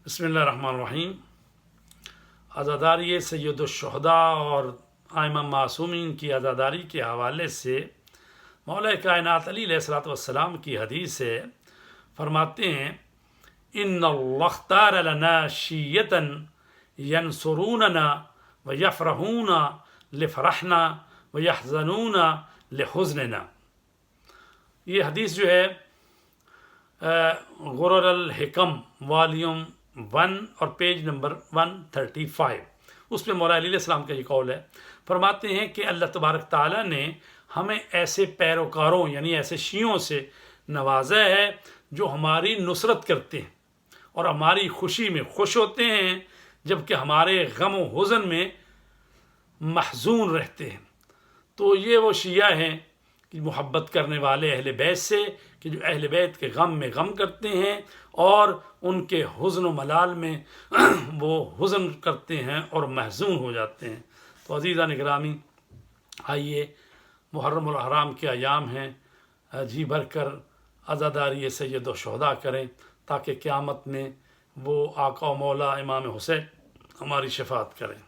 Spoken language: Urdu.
بسم اللہ الرحمن الرحیم۔ عزاداری سید الشہداء اور ائمہ معصومین کی عزاداری کے حوالے سے مولا کائنات علی علیہ الصلوۃ والسلام کی حدیث ہے، فرماتے ہیں ان اللہ اختار لنا شیعۃ ینصروننا ویفرحون لفرحنا ویحزنون لحزننا۔ یہ حدیث جو ہے غرر الحکم والیوم 1 اور پیج نمبر 135، اس میں مولا علی علیہ السلام کا یہ قول ہے۔ فرماتے ہیں کہ اللہ تبارک تعالیٰ نے ہمیں ایسے پیروکاروں یعنی ایسے شیعوں سے نوازا ہے جو ہماری نصرت کرتے ہیں اور ہماری خوشی میں خوش ہوتے ہیں، جبکہ ہمارے غم و حزن میں محزون رہتے ہیں۔ تو یہ وہ شیعہ ہیں کہ محبت کرنے والے اہل بیت سے، کہ جو اہل بیت کے غم میں غم کرتے ہیں اور ان کے حزن و ملال میں وہ حزن کرتے ہیں اور محزون ہو جاتے ہیں۔ تو عزیزان گرامی، آئیے محرم الحرام کے ایام ہیں، جی بھر کر عزاداری سید الشہداء کریں تاکہ قیامت میں وہ آقا و مولا امام حسین ہماری شفاعت کریں۔